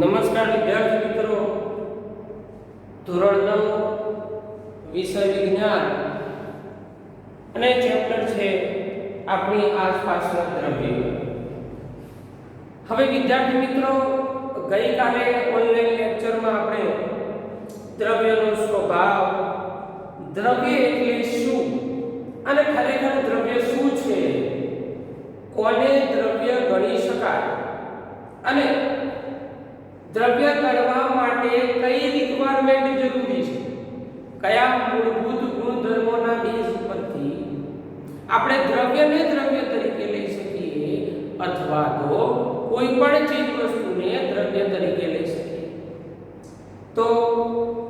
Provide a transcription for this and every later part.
નમસ્કાર વિદ્યાર્થી મિત્રો, ધોરણ 9 વિષય વિજ્ઞાન અને ચેપ્ટર છે આપણી આસપાસના દ્રવ્યો. હવે વિદ્યાર્થી મિત્રો, ગઈકાલે ઓનલાઈન લેક્ચરમાં આપણે દ્રવ્યનો સ્વભાવ, દ્રવ્ય એટલે શું અને ખરેખર દ્રવ્ય શું છે, કોને દ્રવ્ય ગણી શકાય અને દ્રવ્ય ગણવા માટે કઈ રિક્વાયરમેન્ટ જરૂરી છે, કયા મૂળભૂત ગુણધર્મોના બેઝ પરથી આપણે દ્રવ્યને દ્રવ્ય તરીકે લઈ શકીએ અથવા તો કોઈ પણ ચીજ વસ્તુને દ્રવ્ય તરીકે લઈ શકીએ. તો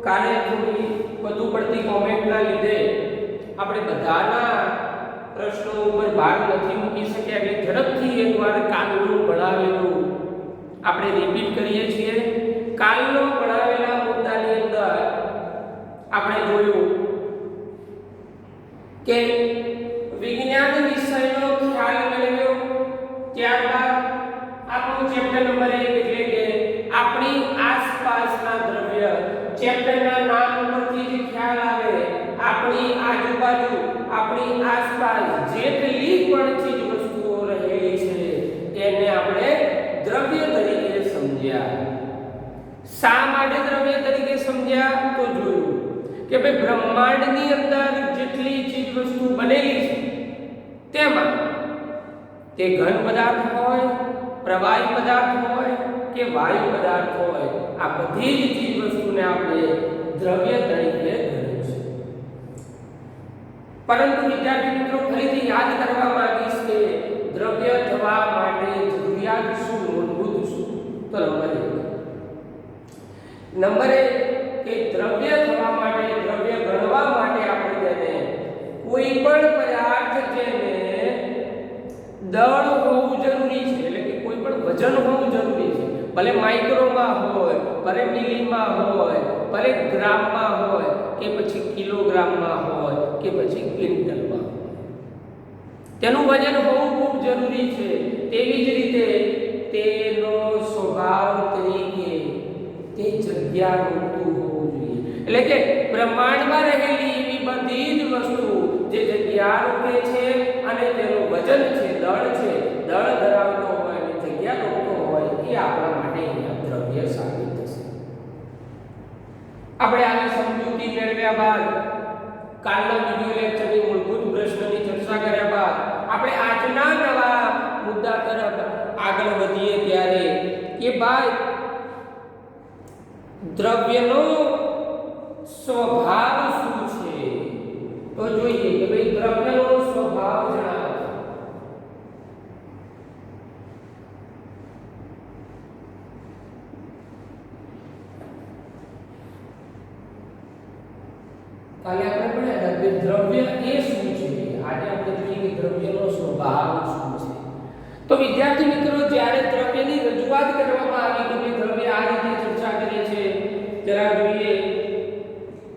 કાલે થોડી વધુ પડતી કોમેન્ટના લીધે આપણે બધાના પ્રશ્નો ઉપર ભાર નથી મૂકી શક્યા, એટલે ઝડપથી એકવાર કાલનું ભણાવેલું આપણે રિપીટ કરીએ છીએ. કાલનો ભણાવેલા મુદ્દાની અંદર આપણે જોયું કે વિજ્ઞાન વિષયનો ખ્યાલ મેળવ્યો, ત્યારબાદ આપણું ચેપ્ટર નંબર 1 એટલે કે આપણી આસપાસના દ્રવ્ય, ચેપ્ટરના નામ પરથી જ ખ્યાલ આવે આપણી આજુબાજુ, આપણી આસપાસ જેટલી પણ ચીજ વસ્તુઓ રહેલી છે એને આપણે દ્રવ્ય તરીકે સમજ્યા. શા માટે દ્રવ્ય તરીકે સમજ્યા? તો જોયું કે ભાઈ બ્રહ્માંડની અંદર જેટલી ચીજ વસ્તુ બનેલી છે તેમાં તે ઘન પદાર્થ હોય, પ્રવાહી પદાર્થ હોય કે વાયુ પદાર્થ હોય, આ બધી જ ચીજ વસ્તુને આપણે દ્રવ્ય તરીકે ગણીએ છીએ. પરંતુ વિદ્યાર્થી મિત્રો, ફરીથી યાદ કરવા માંગીશ કે દ્રવ્ય થવા માટે જરૂરિયાત શું, મૂળભૂત શું? તો નંબર 1 કે દ્રવ્ય થવા માટે, દ્રવ્ય ગણવા માટે આપણે તેને કોઈ પણ પદાર્થ જેને દળ હોવું જરૂરી છે, એટલે કે કોઈ પણ વજન હોવું જરૂરી છે, ભલે માઇક્રોમાં હોય, ભલે મિલીમાં હોય, ભલે ગ્રામમાં હોય કે પછી કિલોગ્રામમાં હોય કે પછી ક્વિન્ટલમાં હોય, તેનું વજન હોવું ખૂબ જરૂરી છે. તેવી જ રીતે તેનો સ્વભાવ તરીકે તે જગ્યા રૂપતું હોવું જોઈએ, એટલે કે બ્રહ્માંડમાં રહેલી એવી બધી જ વસ્તુ જે જગ્યા રૂપે છે અને તેનું વજન છે, દળ છે, દળ ધરાવતો હોય અને જગ્યા રૂપતો હોય, એ આપણા માટે અહીંયા દ્રવ્ય સાબિત થશે. આપણે આની સમજૂતી મેળવ્યા બાદ, કાલના વિડિયો લેક્ચરની મૂળભૂત પ્રશ્નની ચર્ચા કર્યા બાદ આપણે આજના નવા મુદ્દા તરફ આગળ વધીએ ત્યારે કે ભાઈ દ્રવ્યનો સ્વભાવ શું છે. તો જોઈએ કે ભાઈ દ્રવ્યનો સ્વભાવ જણાવો. કાલે આપણે ભણ્યા કે દ્રવ્ય એ શું છે. આજે આપણે જોઈએ કે દ્રવ્યનો સ્વભાવ શું છે. તો વિદ્યાર્થી મિત્રો, જ્યારે દ્રવ્યની રજૂઆત કરવામાં આવી તો દ્રવ્ય આ રીતે ચર્ચા કરીએ છે, જરા જોઈએ.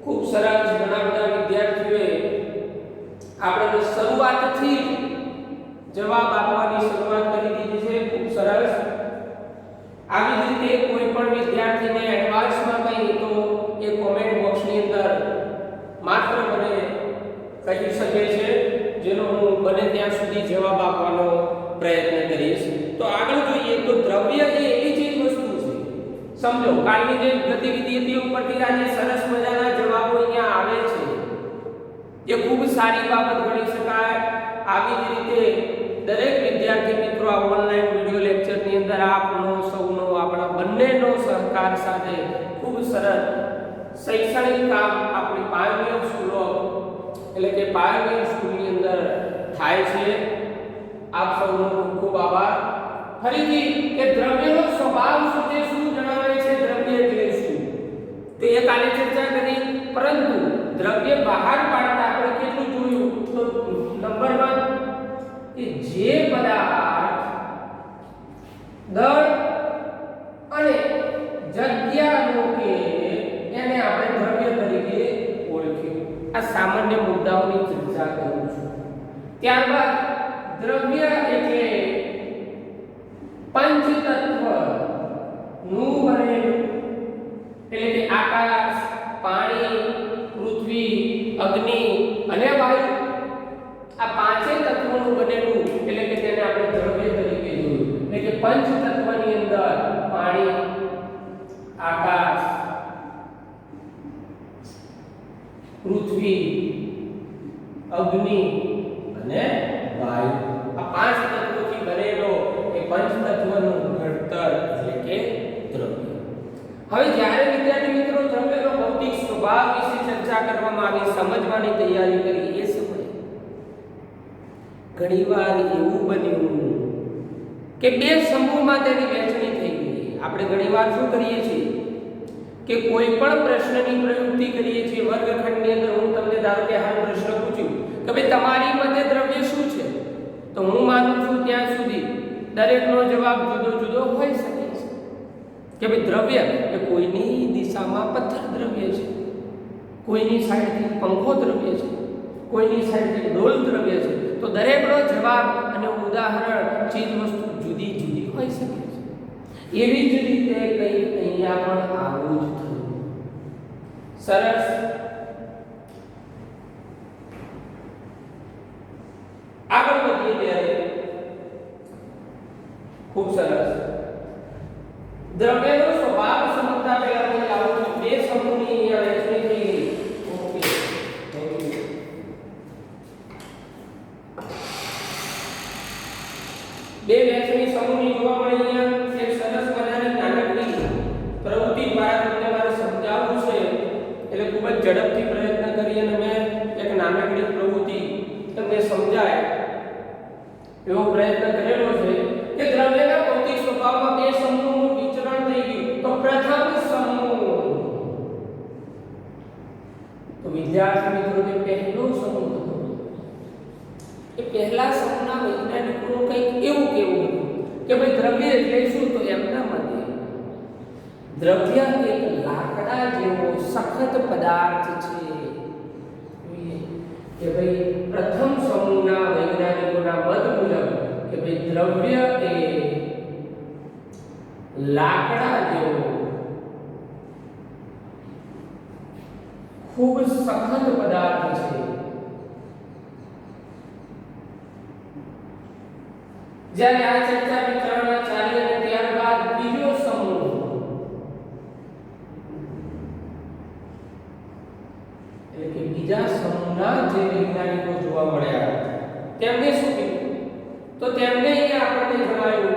ખૂબ સરસ ભણાવતા વિદ્યાર્થીઓએ આપણે શરૂઆતથી જવાબ આપવાની શરૂઆત કરી દીધી છે. ખૂબ સરસ. આવી જ રીતે કોઈ પણ વિદ્યાર્થીને એડવાન્સમાં કંઈ તો એ કોમેન્ટ બોક્સની અંદર માત્ર મને કહી શકે છે, જેનો હું બને ત્યાં સુધી જવાબ આપવાનો પ્રયત્ન કરીશ. તો આગળ જોઈએ તો દ્રવ્ય એ એવી ચીજ વસ્તુ છે, સમજો કાલની જે ગતિવિધિ હતી ઉપરથી આજે સરસ મજાના જવાબો અહીંયા આવે છે, એ ખૂબ સારી બાબત ગણી શકાય. આવી જ રીતે દરેક વિદ્યાર્થી મિત્રો આ ઓનલાઈન વિડિયો લેક્ચરની અંદર આપનો સૌનો, આપણા બંનેનો સહકાર સાથે ખૂબ સરસ શૈક્ષણિક કામ આપણી પાયોનિયર સ્કૂલો, એટલે કે પાયોનિયર સ્કૂલની અંદર થાય છે. આપ સૌનો ખૂબ ખૂબ આભાર. ફરીથી કે દ્રવ્યનો સ્વભાવ શું છે, શું જણાવે છે દ્રવ્ય એટલે શું, તો એ કાલે ચર્ચા કરી. પરંતુ દ્રવ્ય બહાર પાડતા આપણે કેટલું જોયું? તો નંબર 1 કે જે પદાર્થ દળ અને જગ્યા રૂપે એને આપણે દ્રવ્ય તરીકે ઓળખ્યું. આ સામાન્ય મુદ્દાઓની ચર્ચા કરું છું. ત્યારબાદ દ્રવ્ય એટલે પંચતત્વ નું બનેલું એટલે કે આકાશ, પાણી, પૃથ્વી, અગ્નિ અને વાયુ આ પાંચે તત્વોનું બનેલું એટલે કે તેને આપણે દ્રવ્ય તરીકે જોયું એટલે કે પંચ તત્વની અંદર પાણી, આકાશ, પૃથ્વી, અગ્નિ અને વાયુ આ પાંચ તત્વોથી બનેલો એ પંચ તત્વનું ઘડતર એટલે કે દ્રવ્ય. હવે જ્યારે વિદ્યાર્થી મિત્રો દ્રવ્યનો ભૌતિક સ્વભાવ વિશે ચર્ચા કરવામાં આવી, સમજવાની તૈયારી કરી એ સમયે ઘણીવાર એવું બન્યું કે બે સમૂહમાં તેની વહેંચણી થઈ ગઈ. આપણે ઘણીવાર શું કરીએ છીએ કે કોઈ પણ પ્રશ્નની પ્રયુક્તિ કરીએ છીએ વર્ગખંડની અંદર. હું તમને ધારો કે હાલ પ્રશ્ન પૂછ્યું કે ભાઈ તમારી મતે દ્રવ્ય શું છે, તો હું માનું છું ત્યાં સુધી દરેકનો જવાબ જુદો જુદો હોઈ શકે છે કે ભાઈ દ્રવ્ય એ કોઈની દિશામાં પથ્થર દ્રવ્ય છે, કોઈની સાઈડથી પંખો દ્રવ્ય છે, કોઈની સાઈડથી ડોલ દ્રવ્ય છે. તો દરેકનો જવાબ અને ઉદાહરણ ચીજ વસ્તુ જુદી જુદી હોઈ શકે છે. એવી જ રીતે કંઈ અહીંયા પણ આવું જ થયું. સરસ. આગળ વધીએ ત્યારે ખૂબ સરસ દ્રવ્યનો સ્વભાવ સમજતા પહેલા હું લાવું છું બે સમૂહની અહીંયા વહેંચણી થઈ ગઈ. Okay, thank you. બે વહેંચણી સમૂહની જોવા મળે અહીંયા. એક સરસ મજાની નાનકડી પ્રવૃત્તિ દ્વારા તમને મારે સમજાવવું છે એટલે ખૂબ જ ઝડપથી પ્રયત્ન કરી અને મેં એક નાનકડી પ્રવૃત્તિ તમને સમજાય એવો પ્રયત્ન કરેલો છે કે દ્રવ્યના ભૌતિક સ્વભાવમાં બે સમૂહનું વિચરણ થઈ ગયું. તો પ્રથમ સમૂહ, તો વિદ્યાર્થી મિત્રો જે પહેલો સમૂહ હતો એ પહેલા સમૂહના વૈજ્ઞાનિકોનું કંઈક એવું કહેવું હતું કે ભાઈ દ્રવ્ય એટલે શું, તો એમના મતે દ્રવ્ય એક લાકડા જેવો સખત પદાર્થ છે. કે ભાઈ પ્રથમ સમૂહના વૈજ્ઞાનિકોના મત મુજબ કે ભાઈ દ્રવ્ય એ લાકડા જેવો ખૂબ સખત પદાર્થ છે. જ્યારે આ ચર્ચા વિચારણા ચાલી અને ત્યારબાદ બીજો સમૂહ એટલે કે બીજા સમૂહના જે વૈજ્ઞાનિકો જોવા મળ્યા તેમને શું કીધું, તો તેમને અહીંયા આપણને જણાવ્યું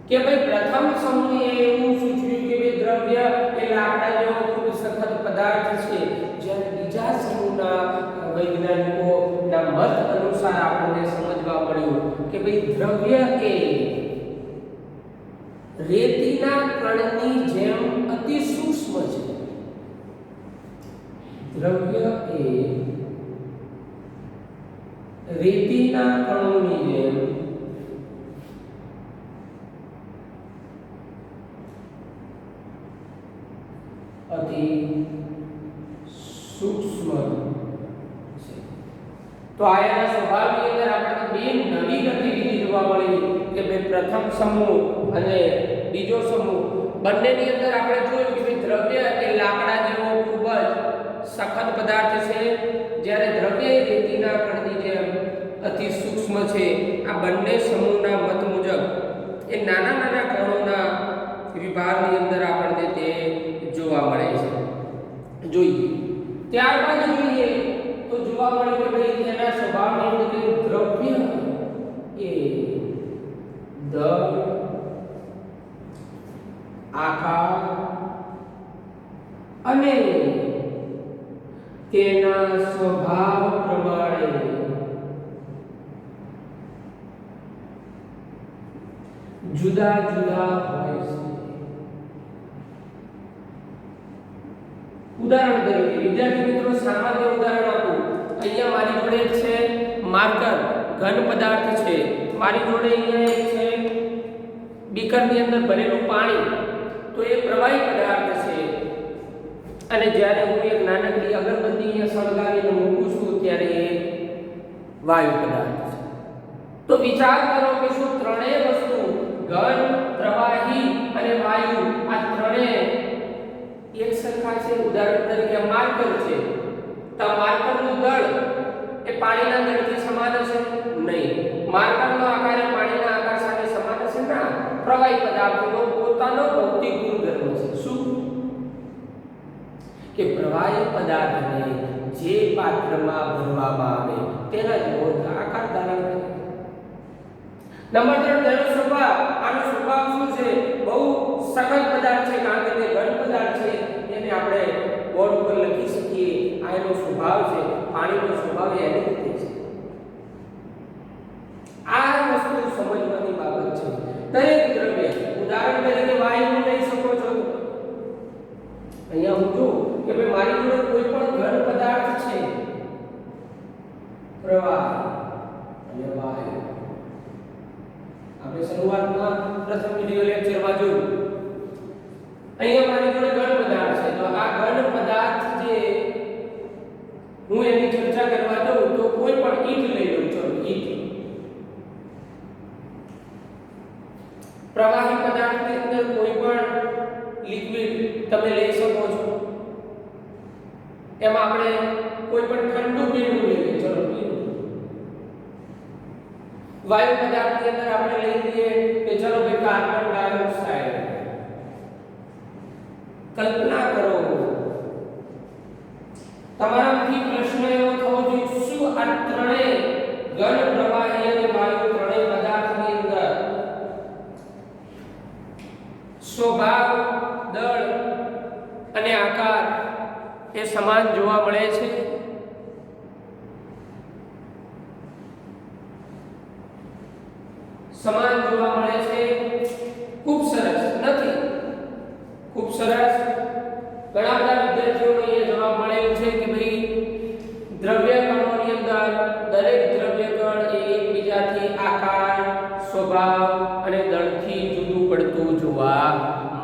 કે ભાઈ પ્રથમ સમૂહે એવું સૂચવ્યું કે ભાઈ દ્રવ્ય એ લાકડા જેવો ખૂબ સખત પદાર્થ છે. જ્યારે બીજા સમૂહના વૈજ્ઞાનિકોના મત અનુસાર આપણને સમજવા મળ્યું કે ભાઈ દ્રવ્ય એ રેતીના કણની જેમ અતિ સૂક્ષ્મ છે. દ્રવ્ય એ રેતીના કણોની જેમ અતિ સૂક્ષ્મ છે. તો આયાના સ્વભાવની અંદર આપણને બે નવી ગતિવિધિ જોવા મળી કે ભાઈ પ્રથમ સમૂહ અને બીજો સમૂહ બંનેની અંદર આપણે જોયું કે દ્રવ્ય એ લાકડા જેવો ખૂબ જ સખત પદાર્થ છે, જ્યારે દ્રવ્ય એ રેતીના કણની જેમ અતિ સૂક્ષ્મ છે. આ બંને સમૂહના મત મુજબ એ નાના નાના કણોના વિભાગની અંદર આપણને તે જોવા મળે છે. જોઈએ ત્યારબાદ જોઈએ તો જોવા મળે કે ભાઈ તેના સ્વભાવની અંદર કે દ્રવ્ય એ દળ, આકાર અને તેના સ્વભાવ પ્રમાણે જુદા જુદા હોય છે. ઉદાહરણ તરીકે વિદ્યાર્થી મિત્રો સામાન્ય ઉદાહરણ આપું. અહીંયા મારી જોડે એક છે માર્કર, ઘન પદાર્થ છે. મારી જોડે અહીંયા એક છે બીકરની અંદર ભરેલું પાણી, તો એ પ્રવાહી પદાર્થ છે. અને જ્યારે હું એક નાનકડી અગરબત્તી અહીંયા સળગાવીને મૂકું છું ત્યારે એ વાયુ પદાર્થ છે. તો વિચાર કરો કે શું ત્રણેય વસ્તુ ઘન, પ્રવાહી અને વાયુ છે? ઉદાહરણ તરીકે માર્કર છે, તો માર્કરનું દળ એ પાણીના દળથી સમાન હશે નહીં. માર્કરનો આકાર એ પાણીના આકાર સાથે સમાન હશે ના. પ્રવાહી પદાર્થનો પોતાનો ભૌતિક ગુણધર્મ છે. શું કે પ્રવાહી પદાર્થને જે પાત્રમાં ભરવામાં આવે તેના જેવો આકાર ધારણ કરે. નંબર 3 તેનો સ્વભાવ. આનો સ્વભાવ શું છે? બહુ સખત પદાર્થ છે, કારણ કે તે ઘન પદાર્થ છે. એને આપણે બોર્ડ ઉપર લખી શકીએ. આ એનો સ્વભાવ છે. પાણીનો સ્વભાવ એની રીતે છે. આ વસ્તુ સમજવાની બાબત છે. દરેક દ્રવ્ય, ઉદાહરણ તરીકે વાયુને લઈ શકો છો. અહીંયા હું જો કે ભાઈ મારી જોડે કોઈ પણ ઘન પદાર્થ છે, પ્રવાહ અને વાયુ. આપણે શરૂઆતમાં પ્રથમ વિડિયો લેક્ચરમાં જોયું. અહીંયા મારી જોડે ઘન પદાર્થ છે, તો આ ઘન પદાર્થ જે હું એની ચર્ચા કરવા જાઉં તો કોઈ પણ ઈંટ લઈ લઉં. ચલો ઈંટ. પ્રવાહી પદાર્થની અંદર કોઈ પણ લિક્વિડ તમે લઈ શકો છો. એમાં આપણે કોઈ પણ ઠંડુ પીણું લઈએ. ચલો પીણું. વાયુ પદાર્થની અંદર આપણે લઈ લઈએ કે ચલો ભાઈ કાર્બન ડાયોક્સાઇડ. કલ્પના કરો, તમારાથી પ્રશ્ન એવો થવો જોઈએ, શું આ ત્રણેય ઘન, પ્રવાહી અને વાયુ ત્રણેય પદાર્થની અંદર સ્વભાવ, દળ અને આકાર એ સમાન જોવા મળે છે? સમાન જોવા મળે છે? ખૂબ સરસ. નથી? ખૂબ સરસ. ઘણા બધા વિદ્યાર્થીઓને એ જવાબ મળેલો છે કે ભાઈ દ્રવ્ય કણોની અંદર દરેક દ્રવ્ય કણ એ એકબીજાથી આકાર, સ્વભાવ અને દળથી જુદું પડતું જોવા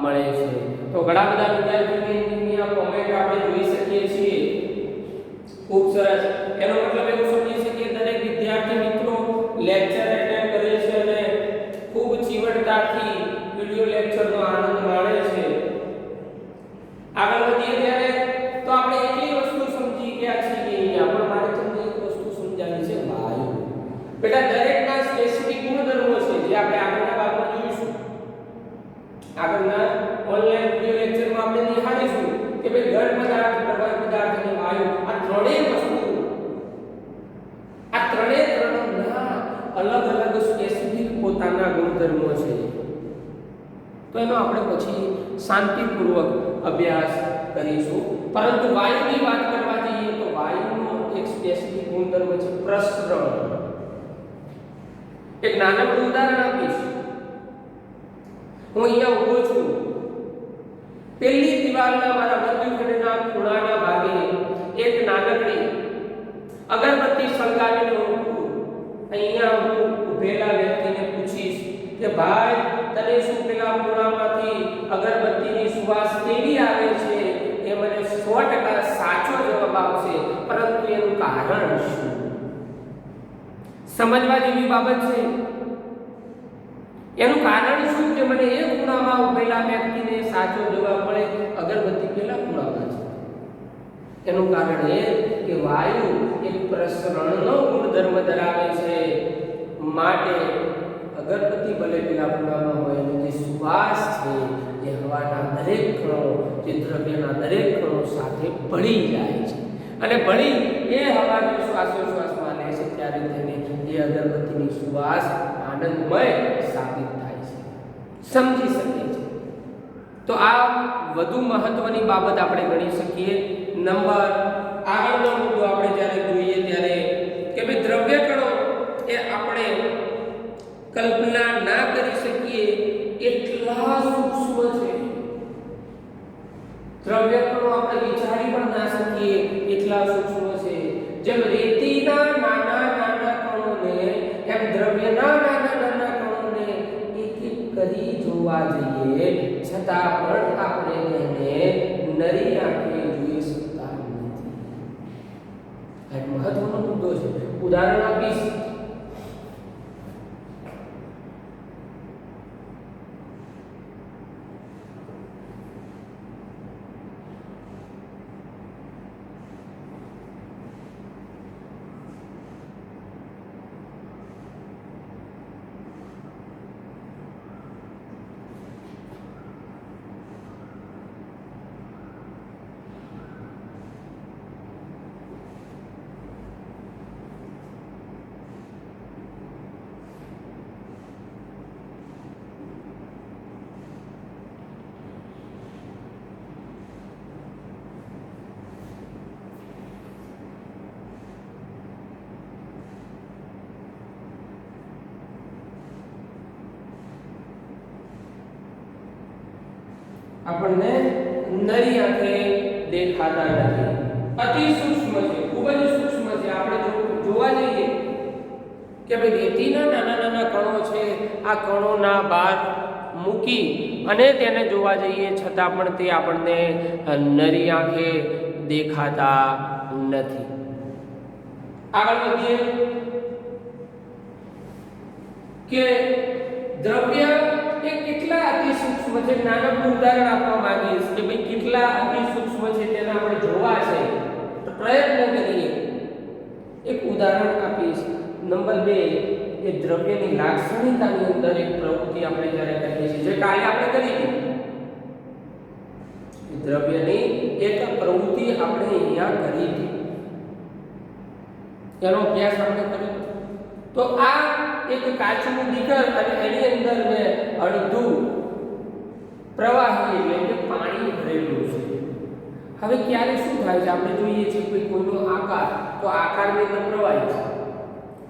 મળે છે. તો ઘણા બધા વિદ્યાર્થીઓની આ કોમેન્ટ આપણે જોઈ શકીએ છીએ. ખૂબ સરસ. એનો મતલબ એવું સમજી શકીએ દરેક વિદ્યાર્થી મિત્રો લેક્ચર એટેન્ડ કરે છે અને ખૂબ ચીવટતાથી વિડિયો લેક્ચરનો આનંદ માણે છે. આગળ વધીએ ત્યારે તો આપણે એટલી વસ્તુ સમજી ગયા છીએ કે અહીંયા પણ મારે તમને એક વસ્તુ સમજાવી છે, વાયુ. બેટા દરેકના સ્પેસિફિક ગુણધર્મો છે જે આપણે આગળના ભાગમાં જોઈશું. આગળના ઓનલાઈન વિડિયો લેક્ચરમાં આપણે નિહાળીશું કે ભાઈ ઘન પદાર્થ, પ્રવાહી પદાર્થ અને વાયુ આ ત્રણેય વસ્તુ, આ ત્રણેય ત્રણના અલગ અલગ સ્પેસિફિક પોતાના ગુણધર્મો છે. તો એનો આપણે પછી શાંતિપૂર્વક અભ્યાસ કરીશું. પરંતુ વાયુની વાત કરવા જઈએ તો વાયુનો એક સ્પેસિફિક ગુણધર્મ છે પ્રસરણ. એક નાનકડું ઉદાહરણ આપીશ. હું અહીંયા ઊભો છું. પેલી દિવાલના મારા વર્ગખંડના ખૂણાના ભાગે એક નાનકડી અગરબત્તી સળગાવીને હું અહીંયા હું ઊભેલા વ્યક્તિને પૂછીશ કે ભાઈ તને શું પેલા ખૂણામાંથી અગરબત્તીની સુવાસ કેવી આવે છે? એ મને 100% સાચો જવાબ આપશે, પરંતુ એનું કારણ શું? સમજવા જેવી બાબત છે. એનું કારણ શું કે મને એ ખૂણામાં ઊભેલા વ્યક્તિને સાચો જવાબ મળે, અગરબત્તી પેલા ખૂણામાં છે? એનું કારણ એ કે વાયુ એક પ્રસરણનો ગુણધર્મ ધરાવે છે. માટે અગરબત્તી ભલે પેલા ખૂણામાં હોય, એનો જે સુવાસ છે એ હવાના દરેક કણો, જે દ્રવ્યના દરેક કણો સાથે ભળી જાય છે. અને ભળી એ હવા જો શ્વાસોશ્વાસમાં લે છે ત્યારે તેને એ અગરબત્તીની સુવાસ આનંદમય સાબિત થાય છે. સમજી શકીએ છીએ. તો આ વધુ મહત્વની બાબત આપણે ગણી શકીએ. નંબર આગળનો મુદ્દો આપણે જ્યારે જોઈએ ત્યારે કે ભાઈ દ્રવ્ય કણો એ આપણે કલ્પના ના કરી શકીએ એટલા સૂક્ષ્મ છે. દ્રવ્ય કણો આપણે વિચારી પણ ના શકીએ એટલા સૂક્ષ્મ છે. જેમ રેતીના નાના નાના કણોને એમ દ્રવ્યના નાના નાના કણોને એક એક કરી જોવા જઈએ છતાં પણ આપણે એને નરી આંખે જોઈ શકતા નથી. આ એક મહત્વનો મુદ્દો છે. ઉદાહરણ આપીશ. આપણને નરી આંખે દેખાતા નથી, અતિ સૂક્ષ્મ છે, ખૂબ જ સૂક્ષ્મ છે. આપણે જોવા જઈએ કે ભાઈ રેતીના નાના નાના કણો છે, આ કણોના બહાર મૂકી અને તેને જોવા જઈએ છતાં પણ તે આપણને નરી આંખે દેખાતા નથી. આગળ વધીએ કે દ્રવ્ય એ કેટલા અતિ સૂક્ષ્મ છે. નાનકડું ઉદાહરણ આપવા માંગીશ કે ભાઈ કેટલા અતિ સૂક્ષ્મ છે તેને આપણે જોવા છે તો પ્રયત્ન કરીએ. એક ઉદાહરણ આપીશ. નંબર 2 એ દ્રવ્યની લાક્ષણિકતાની અંદર એક પ્રવૃત્તિ આપણે જ્યારે કરીએ છીએ, જે કાલે આપણે કરી હતી, દ્રવ્યની એક પ્રવૃત્તિ આપણે અહીંયા કરી હતી, એનો અભ્યાસ આપણે કર્યો. તો આ એક કાચનું બીકર અને એની અંદર મેં અડધું પ્રવાહી એટલે કે પાણી ભરેલું છે. હવે ક્યારે શું થાય છે, આપણે જોઈએ છીએ કે કોઈનો આકાર, તો આકારની અંદર પ્રવાહી છે.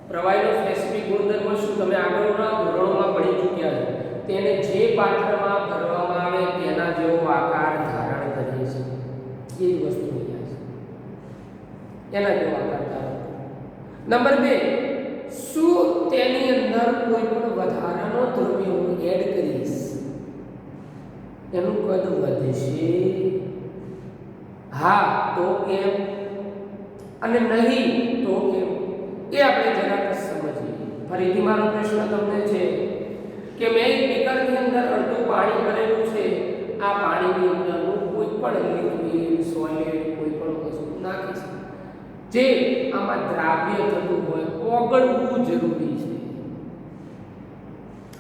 પ્રવાહીનો સ્પેસિફિક ગુણધર્મ શું તમે આગળના ધોરણોમાં ભણી ચૂક્યા છો. તેને જે પાત્રમાં ભરવામાં આવે તેના જેવો આકાર ધારણ કરે છે. એ જ વસ્તુ અહીંયા છે, એના જેવો આકાર ધારણ કરે. નંબર 2, શું તેની અંદર કોઈ પણ વધારાનો દ્રવ્ય હું એડ કરીશ એનું કદ વધશે? હા તો કેમ, અને નહીં તો કેમ, એ આપણે જરાક સમજીએ. ફરીથી મારો પ્રશ્ન તમને છે કે મેં એક બીકરની અંદર અડધું પાણી ભરેલું છે. આ પાણીની અંદર હું કોઈ પણ લિક્વિડ સોલિડ કોઈ પણ વસ્તુ નાખીશ જે આમાં દ્રાવ્ય થતું હોય, ઓગળવું જરૂરી છે.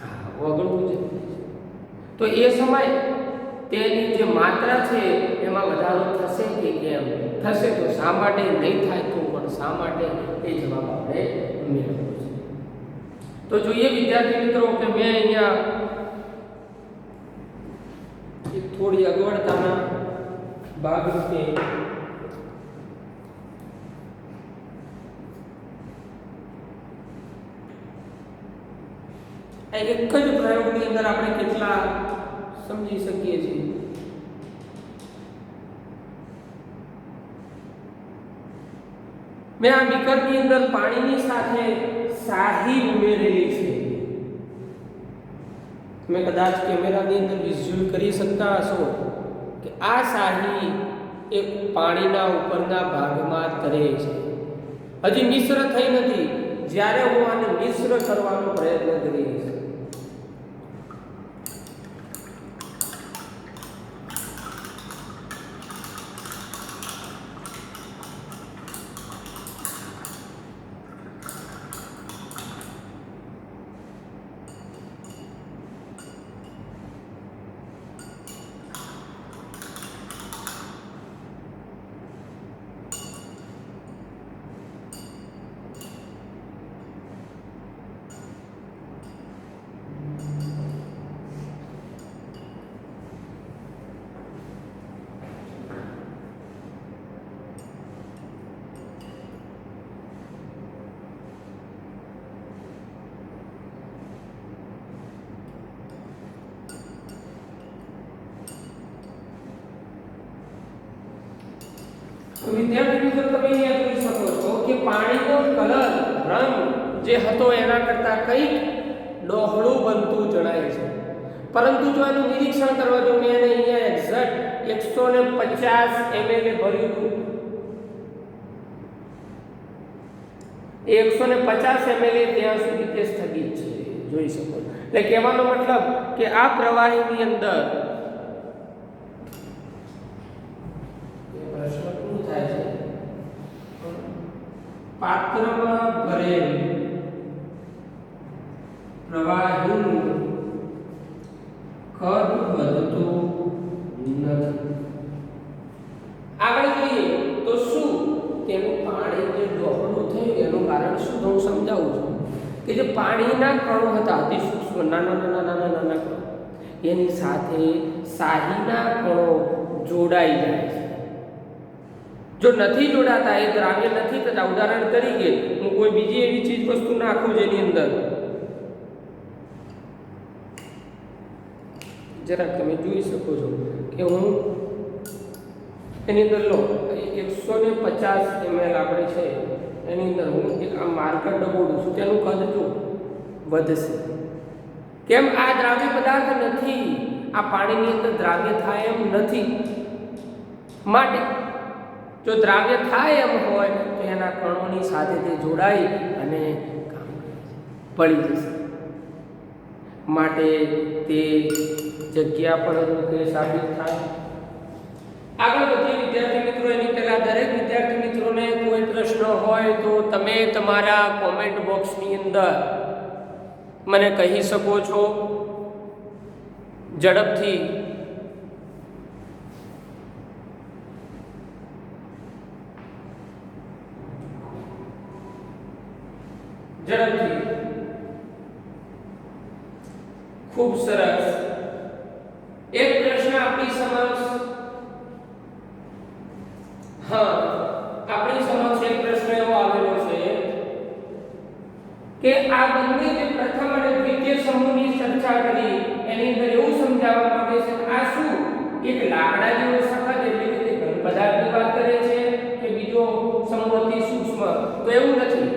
હા, ઓગળવું જરૂરી છે. તો એ સમય તેની જે માત્રા છે એમાં વધારો થશે કે કેમ? થશે. તો શા માટે નહીં થાય તો પણ શા માટે, એ જવાબ આપણે મેળવવો છે. તો જોઈએ વિદ્યાર્થી મિત્રો કે મેં અહીંયા એક થોડી અગવડતાના ભાગરૂપે એક જ પ્રયોગની અંદર આપણે કેટલા સમજી શકીએ છીએ. મેં આ બીકરની અંદર પાણીની સાથે શાહી ઉમેરેલી છે. તમે કદાચ કેમેરાની અંદર વિઝ્યુઅલ કરી શકતા હશો કે આ શાહી એક પાણીના ઉપરના ભાગમાં તરે છે. હજી મિશ્ર થઈ નથી. જ્યારે હું આને મિશ્ર કરવાનો પ્રયત્ન કરીશ તો વિદ્યાર્થી મિત્રો તમે અહીંયા જોઈ શકો છો કે પાણીનો કલર રંગ જે હતો એના કરતાં કંઈક ડોહળું બનતું જણાય છે. પરંતુ જો એનું નિરીક્ષણ કરવા જો મેં અહીંયા એક્ઝેક્ટ 150 ml ભર્યું હતું, એ 150 ml ત્યાં સુધી તે સ્થગિત છે, જોઈ શકો. એટલે કહેવાનો મતલબ કે આ પ્રવાહીની અંદર પાત્રમાં ભરેલ પ્રવાહીનું કદ વધતું નથી. આગળ જોઈએ તો શું તેનું પાણી જે ડોહળું થયું એનું કારણ શું હું સમજાવું છું કે જે પાણીના કણો હતા અતિ સૂક્ષ્મ નાના કણો એની સાથે શાહીના કણો જોડાઈ જાય છે. જો નથી જોડાતા, એ દ્રાવ્ય નથી થતા, ઉદાહરણ તરીકે હું કોઈ બીજી એવી ચીજ વસ્તુ નાખું જેની અંદર જરાક તમે જોઈ શકો છો કે હું એની અંદર લો 150 ml આપણે છે એની અંદર હું એક આ માર્કર ડબોડું છું, તેનું કદ જો વધશે. કેમ? આ દ્રાવ્ય પદાર્થ નથી, આ પાણીની અંદર દ્રાવ્ય થાય એમ નથી. માટે જો દ્રાવ્ય થાય એમ હોય તો એના કણોની સાથે તે જોડાઈ અને પડી જશે. માટે તે જગ્યા પણ કે સાબિત થાય. આગળ વધીએ વિદ્યાર્થી મિત્રો. એની પહેલા દરેક વિદ્યાર્થી મિત્રોને કોઈ પ્રશ્ન હોય તો તમે તમારા કોમેન્ટ બોક્સની અંદર મને કહી શકો છો. ઝડપથી ખૂબ સરસ. એક પ્રશ્ન આપણી સમક્ષ આપણી સમક્ષ એક પ્રશ્ન એવો આવેલો છે કે આ બંને જે પ્રથમ અને દ્વિતીય સમૂહની ચર્ચા કરી એની અંદર એવું સમજાવવામાં આવે છે આ શું એક લાકડા જેવો સખત એટલે કે તે ઘન પદાર્થની વાત કરે છે કે બીજો સમૂહ અતિ સૂક્ષ્મ? તો એવું નથી.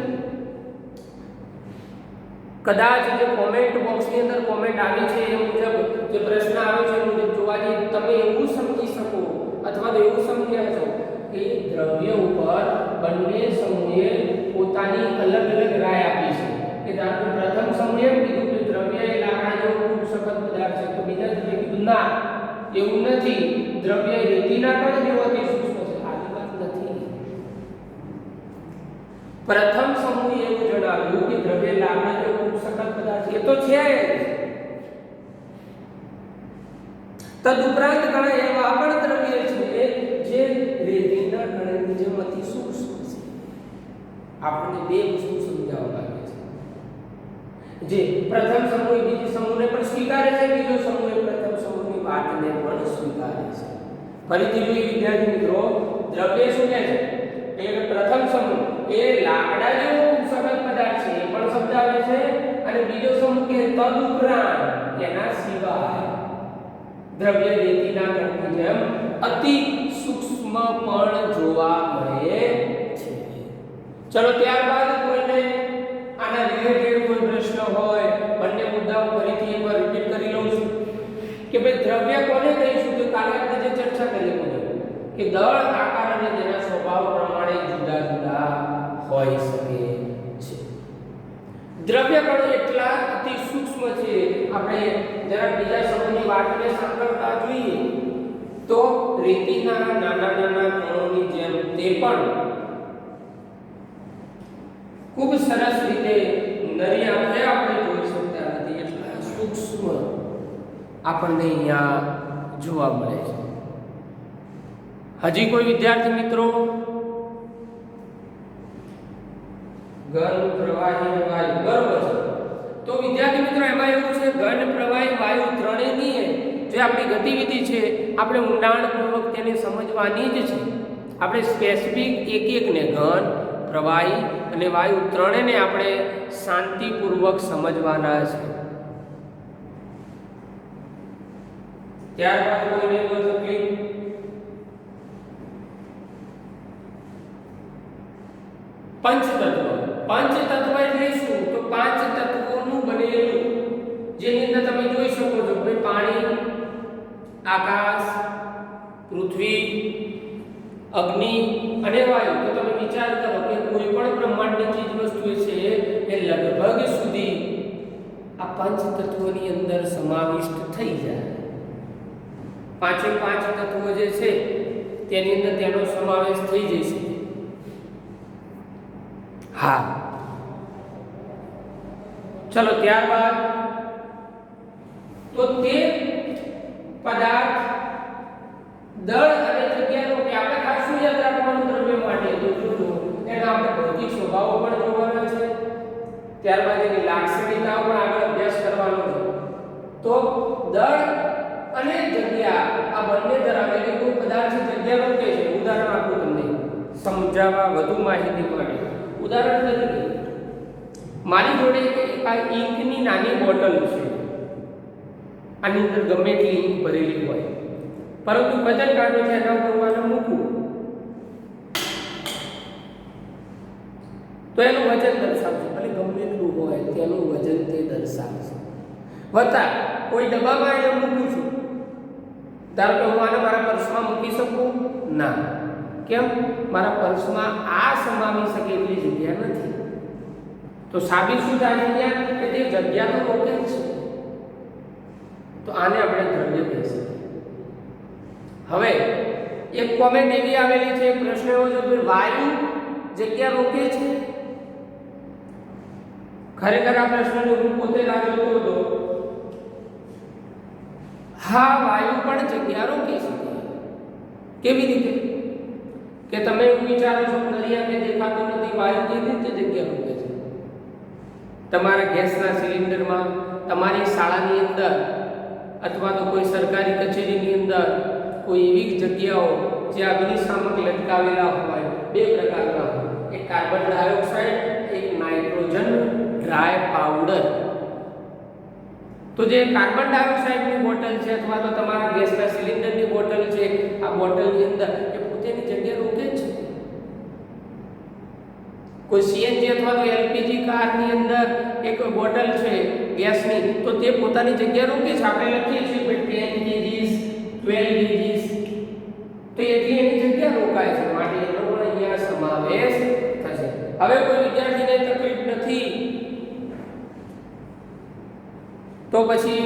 કદાચ જે કોમેન્ટ બોક્સની અંદર કોમેન્ટ આવી છે એ મુજબ જે પ્રશ્ન આવે છે એ મુજબ જોવા જઈએ તમે એવું સમજી શકો અથવા તો એવું સમજ્યા છો કે દ્રવ્ય ઉપર બંને સમૂહે પોતાની અલગ અલગ રાય આપી છે. કે ધારો પ્રથમ સમૂહે કીધું કે દ્રવ્ય એ લાકડા જેવો ખૂબ સખત પદાર્થ છે, તો બીજા સમૂહે કીધું ના એવું નથી, દ્રવ્ય રેતીના કણ જેવો અતિ સૂક્ષ્મ છે. આ વાત નથી. પ્રથમ સમૂહે એવું જણાવ્યું કે દ્રવ્ય લાકડા જેવો ખૂબ સખત પદાર્થ છે, એ તો છે. તદુપરાંત ઘણા એવા પણ દ્રવ્ય છે જે રેતીના કણની જેમ અતિ સૂક્ષ્મ છે. આપણને બે વસ્તુ સમજાવવા માંગે છે. જે પ્રથમ સમૂહ બીજી સમૂહને પણ સ્વીકારે છે, બીજો સમૂહ પ્રથમ સમૂહની વાતને પણ સ્વીકારે છે. ફરીથી જોઈએ વિદ્યાર્થી મિત્રો, દ્રવ્ય શું કહે છે? એ પ્રથમ સમૂહ એ લાકડા જેવો ખૂબ સખત પદાર્થ છે એ પણ શબ્દ આવે છે, અને બીજો સમૂહ કે તદુપરાંત એના સિવાય દ્રવ્ય રેતીના કણની જેમ અતિ સૂક્ષ્મ પણ જોવા મળે છે. ચલો ત્યારબાદ કોઈને આના રિલેટેડ કોઈ પ્રશ્ન હોય, બંને મુદ્દાઓ ફરીથી એકવાર રિપીટ કરી લઉં છું કે ભાઈ દ્રવ્ય કોને કહીશું? તો કાલે આપણે જે ચર્ચા કરી કે દળ, આકાર અને તેના સ્વભાવ પ્રમાણે જુદા જુદા હોઈ શકે છે. દ્રવ્ય કણો એટલા અતિ સૂક્ષ્મ છે. આપણે જરા બીજા સમૂહની વાતને સાંકળતા જોઈએ તો રેતીના નાના નાના કણોની જેમ તે પણ ખૂબ સરસ રીતે નરી આંખે આપણે જોઈ શકતા નથી, એટલા સૂક્ષ્મ આપણને અહીંયા જોવા મળે છે. હજી કોઈ વિદ્યાર્થી મિત્રો? ઘન, પ્રવાહી અને વાયુ, બરોબર છે. તો વિદ્યાર્થી મિત્રો એમાં એવું છે ઘન, પ્રવાહી, વાયુ ત્રણેયની જે આપણી ગતિવિધિ છે આપણે ઊંડાણપૂર્વક તેને સમજવાની જ છે. આપણે સ્પેસિફિક એક એકને ઘન, પ્રવાહી અને વાયુ ત્રણેયને આપણે શાંતિપૂર્વક સમજવાના છે. ત્યારબાદ કોઈને કોઈ તકલીફ? પંચતત્વ એટલે શું? તો પાંચ તત્વોનું બનેલું, જેની અંદર તમે જોઈ શકો છો કે પાણી, આકાશ, પૃથ્વી, અગ્નિ અને વાયુ. તો તમે વિચાર કરો કે કોઈ પણ બ્રહ્માંડની ચીજ વસ્તુ છે એ લગભગ સુધી આ પાંચ તત્વોની અંદર સમાવિષ્ટ થઈ જાય. પાંચે પાંચ તત્વો જે છે તેની અંદર તેનો સમાવેશ થઈ જશે. હા, ચલો ત્યારબાદ તો તે પદાર્થ, દળ અને જગ્યાનો કે આપણે ખાસ શું યાદ રાખવાનું દ્રવ્ય માટે? તો જોજો એના આપણે ભૌતિક સ્વભાવો પણ જોવાના છે, ત્યારબાદ એની લાક્ષણિકતાઓ પણ આગળ અભ્યાસ કરવાનો છે. તો દળ અને જગ્યા આ બંને ધરાવેલી કોઈ પદાર્થ જગ્યા રૂપે છે. ઉદાહરણ આપું તમને સમજાવવા વધુ માહિતી માટે. ઉદાહરણ તરીકે મારી જોડે આ ઇંકની નાની બોટલ છે, આની અંદર ગમે એટલી ઈંક ભરેલી હોય, પરંતુ વજન કાંટો છે એના ઉપર મારે મૂકવું તો એનું વજન દર્શાવશે, ભલે ગમે એટલું હોય તેનું વજન તે દર્શાવશે. વત્તા કોઈ ડબ્બામાં એને મૂકું છું, ધારો કે હું આને મારા પર્સમાં મૂકી શકું ના, કેમ? મારા પર્સમાં આ સમાવી શકે એટલી જગ્યા નથી. તો સાબિત શું થાય અહીંયા કે તે જગ્યાનો રોકે છે. તો આને આપણે દ્રવ્ય કહી શકીએ. હવે એક કોમેન્ટ એવી આવેલી છે, પ્રશ્ન એવો છે કે વાયુ જગ્યા રોકે છે. ખરેખર આ પ્રશ્નનો હું પોતે લાગ્યો હતો. હા, વાયુ પણ જગ્યા રોકી શકે. કેવી રીતે? કે તમે એવું વિચારો છો દરિયા કે દેખાતો નથી, વાયુ કેવી રીતે જગ્યા રોકે છે? તમારા ગેસના સિલિન્ડરમાં, તમારી શાળાની અંદર અથવા તો કોઈ સરકારી કચેરીની અંદર કોઈ એવી જગ્યાઓ જ્યાં અગ્નિશામક લટકાવેલા હોય, બે પ્રકારના હોય, એક કાર્બન ડાયોક્સાઇડ, એક નાઇટ્રોજન ડ્રાય પાવડર. તો જે કાર્બન ડાયોક્સાઇડની બોટલ છે અથવા તો તમારા ગેસના સિલિન્ડરની બોટલ છે, આ બોટલની અંદર એ પોતાની જગ્યા રોકે છે. કોઈ સીએનજી અથવા તો એલપીજી કારની અંદર એક બોટલ છે ગેસની, તો તે પોતાની જગ્યા રોકે છે. આપણે લખીએ છીએ કે 10 કેજીસ 12 કેજીસ, તો એટલી એની જગ્યા રોકાય છે, માટે એનો પણ અહીંયા સમાવેશ થશે. હવે કોઈ વિદ્યાર્થીને તકલીફ નથી તો પછી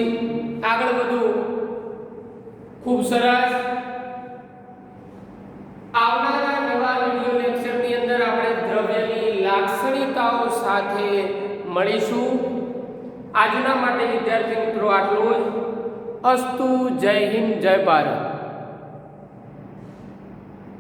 આગળ વધુ. ખૂબ સરસ. આવનારા નવા વિડિયો લેક્ચરની અંદર આપણે દ્રવ્યની લાક્ષણિકતાઓ સાથે મળીશું. આજના માટે વિદ્યાર્થી મિત્રો આટલું જ. અસ્તુ. જય હિન્દ, જય ભારત.